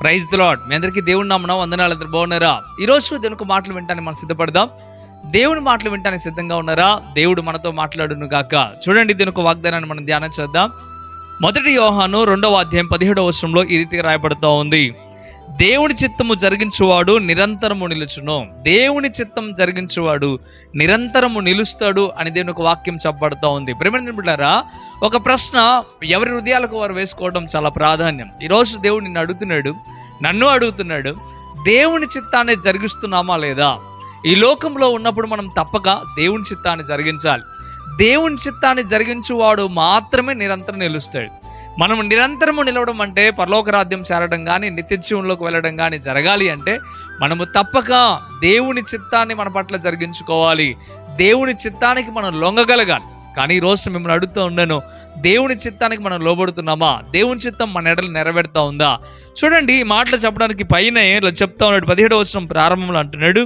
Praise the lord. మీ అందరికీ దేవుని నామమున వందనాలు. అందరూ బాగున్నారా? ఈరోజు దేవునికి మాటలు వినడానికి మనం సిద్ధపడదాం. దేవుని మాటలు వినడానికి సిద్ధంగా ఉన్నారా? దేవుడు మనతో మాట్లాడును గాక. చూడండి, దీనికి వాగ్దానాన్ని మనం ధ్యానం చేద్దాం. 1 యోహాను 2వ అధ్యాయం 17వ వచనంలో ఈ రీతిగా రాయబడుతూ ఉంది, దేవుని చిత్తము జరిగించువాడు నిరంతరము నిలుచును. దేవుని చిత్తం జరిగించువాడు నిరంతరము నిలుస్తాడు అని దేవుని ఒక వాక్యం చెప్పబడుతూ ఉంది. ప్రియమైన బిడ్డలారా, ఒక ప్రశ్న ఎవరి హృదయాలకు వారు వేసుకోవడం చాలా ప్రాధాన్యం. ఈరోజు దేవుడు నిన్ను అడుగుతున్నాడు, నన్ను అడుగుతున్నాడు, దేవుని చిత్తాన్ని జరిగిస్తున్నామా లేదా? ఈ లోకంలో ఉన్నప్పుడు మనం తప్పక దేవుని చిత్తాన్ని జరిగించాలి. దేవుని చిత్తాన్ని జరిగించువాడు మాత్రమే నిరంతరం నిలుస్తాడు. మనం నిరంతరము నిలవడం అంటే పరలోక రాజ్యం చేరడం కానీ నిత్య జీవంలోకి వెళ్ళడం కానీ జరగాలి అంటే మనము తప్పక దేవుని చిత్తాన్ని మన పట్ల జరిగించుకోవాలి. దేవుని చిత్తానికి మనం లొంగగలగాలి. కానీ ఈరోజు మిమ్మల్ని అడుగుతూ ఉన్నాను, దేవుని చిత్తానికి మనం లోబడుతున్నామా? దేవుని చిత్తం మన ఎడలు నెరవేరుతా ఉందా? చూడండి, ఈ మాటలు చెప్పడానికి పైన ఇలా చెప్తా ఉన్నాడు. 17వ వచనం ప్రారంభంలో అంటున్నాడు,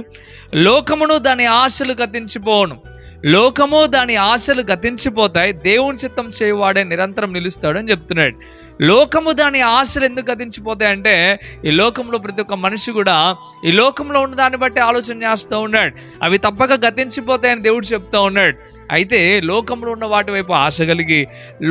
లోకమును దాని ఆశలు గతించిపోను. లోకము దాని ఆశలు గతించిపోతాయి, దేవుని చిత్తం చేయవాడే నిరంతరం నిలుస్తాడు అని చెప్తున్నాడు. లోకము దాని ఆశలు ఎందుకు గతించిపోతాయి అంటే, ఈ లోకంలో ప్రతి ఒక్క మనిషి కూడా ఈ లోకంలో ఉన్న దాన్ని బట్టి ఆలోచన చేస్తూ ఉన్నాడు. అవి తప్పక గతించిపోతాయని దేవుడు చెప్తా ఉన్నాడు. అయితే లోకంలో ఉన్న వాటి వైపు ఆశ కలిగి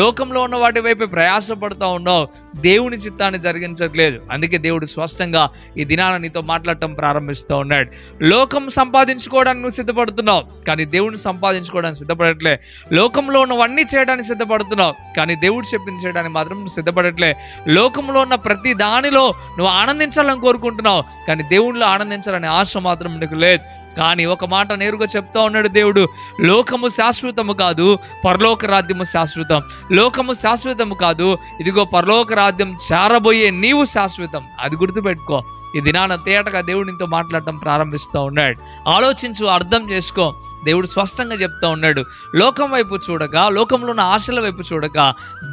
లోకంలో ఉన్న వాటి వైపు ప్రయాసపడుతూ ఉన్నావు, దేవుని చిత్తాన్ని జరిగించట్లేదు. అందుకే దేవుడు స్పష్టంగా ఈ దినాన నీతో మాట్లాడటం ప్రారంభిస్తూ ఉన్నాడు. లోకం సంపాదించుకోవడానికి నువ్వు సిద్ధపడుతున్నావు, కానీ దేవుడిని సంపాదించుకోవడానికి సిద్ధపడట్లే. లోకంలో ఉన్నవన్నీ చేయడానికి సిద్ధపడుతున్నావు, కానీ దేవుడు చెప్పింది చేయడానికి మాత్రం నువ్వు సిద్ధపడట్లే. లోకంలో ఉన్న ప్రతి దానిలో నువ్వు ఆనందించాలని కోరుకుంటున్నావు, కానీ దేవుడిలో ఆనందించాలనే ఆశ మాత్రం నీకు లేదు. కానీ ఒక మాట నేరుగా చెప్తా ఉన్నాడు దేవుడు, లోకము శాశ్వతము కాదు, పరలోక రాజ్యము శాశ్వతం. లోకము శాశ్వతము కాదు, ఇదిగో పరలోక రాజ్యం చేరబోయే నీవు శాశ్వతం. అది గుర్తుపెట్టుకో. ఈ దినాన తేటగా దేవుడు నీతో మాట్లాడటం ప్రారంభిస్తూ ఉన్నాడు. ఆలోచించు, అర్థం చేసుకో. దేవుడు స్పష్టంగా చెప్తా ఉన్నాడు, లోకం వైపు చూడక, లోకంలో ఉన్న ఆశల వైపు చూడక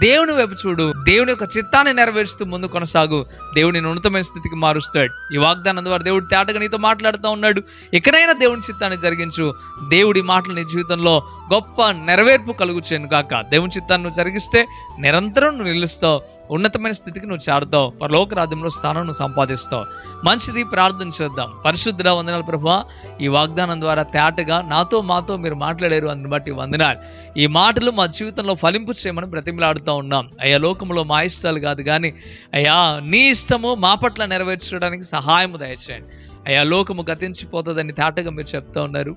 దేవుని వైపు చూడు. దేవుని యొక్క చిత్తాన్ని నెరవేరుస్తూ ముందు కొనసాగు. దేవుని ఉన్నతమైన స్థితికి మారుస్తాడు. ఈ వాగ్దానం ద్వారా దేవుడు తేటగా నీతో మాట్లాడుతూ ఉన్నాడు. ఎక్కడైనా దేవుని చిత్తాన్ని జరిగించు. దేవుడి మాటలు నీ జీవితంలో గొప్ప నెరవేర్పు కలుగుచేను కాక. దేవుని చిత్తాన్ని నువ్వు జరిగిస్తే నిరంతరం నువ్వు నిలుస్తావు, ఉన్నతమైన స్థితికి నువ్వు చేరుతావు, పరలోక రాజ్యంలో స్థానం నువ్వు సంపాదిస్తావు. మంచిది, ప్రార్థన చేద్దాం. పరిశుద్ధుడా, వందనాలు ప్రభువా. ఈ వాగ్దానం ద్వారా తేటగా నాతో మాతో మీరు మాట్లాడారు, అందుని బట్టి వందనాలు. ఈ మాటలు మా జీవితంలో ఫలింపు చేయమని బ్రతిమలాడుతూ ఉన్నాం. అయ్యా, లోకంలో మా ఇష్టాలు కాదు కానీ అయ్యా నీ ఇష్టము మా పట్ల నెరవేర్చడానికి సహాయము దయచేయండి. అయ్యా, లోకము గతించిపోతుందని తేటగా మీరు చెప్తా ఉన్నారు.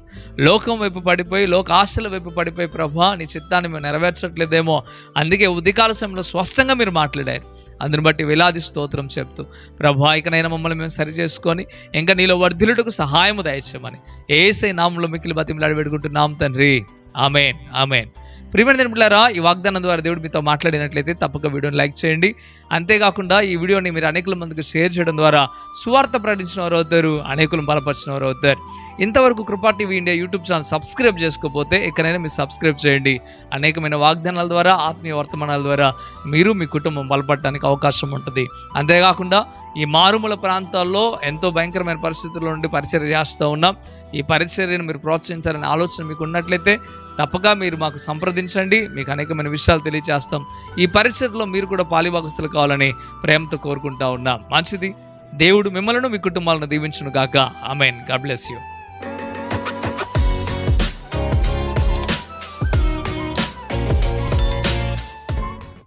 లోకం వైపు పడిపోయి, లోక ఆశల వైపు పడిపోయి ప్రభా నీ చిత్తాన్ని మేము నెరవేర్చట్లేదేమో, అందుకే ఉదయకాల సమయంలో స్పష్టంగా మీరు మాట్లాడారు. అందుని బట్టి వేలాది స్తోత్రం చెప్తూ ప్రభా, ఇకనైనా మమ్మల్ని మేము సరి చేసుకొని ఇంకా నీలో వర్ధిల్లుటకు సహాయము దయచేయమని యేసయ్య నామములో మిక్కిలి బతిమలాడి వేడుకుంటున్నాం తండ్రి. ఆమేన్, ఆమేన్. ప్రియమైన బిడ్డలారా, ఈ వాగ్దానం ద్వారా దేవుడు మీతో మాట్లాడినట్లయితే తప్పక వీడియోని లైక్ చేయండి. అంతేకాకుండా ఈ వీడియోని మీరు అనేకుల మందికి షేర్ చేయడం ద్వారా సువార్త ప్రకటించిన వారు అవుతారు, అనేకులను బలపరిచిన వారు అవుతారు. ఇంతవరకు కృపా TV India YouTube channel subscribe చేసుకోకపోతే ఎక్కడైనా మీరు సబ్స్క్రైబ్ చేయండి. అనేకమైన వాగ్దానాల ద్వారా, ఆత్మీయ వర్తమానాల ద్వారా మీరు మీ కుటుంబం బలపడటానికి అవకాశం ఉంటుంది. అంతేకాకుండా ఈ మారుమూల ప్రాంతాల్లో ఎంతో భయంకరమైన పరిస్థితుల్లో నుండి పరిచర్య చేస్తూ ఉన్నాం. ఈ పరిచర్యను మీరు ప్రోత్సహించాలనే ఆలోచన మీకు ఉన్నట్లయితే తప్పక మీరు మాకు సంప్రదించండి. మీకు అనేకమైన విషయాలు తెలియజేస్తాం. ఈ పరిచర్యలో మీరు కూడా పాలిభాగస్తులు కావాలని ప్రేమతో కోరుకుంటా ఉన్నాం. మంచిది, దేవుడు మిమ్మల్ని మీ కుటుంబాలను దీవించును గాక. ఆమేన్. God bless you.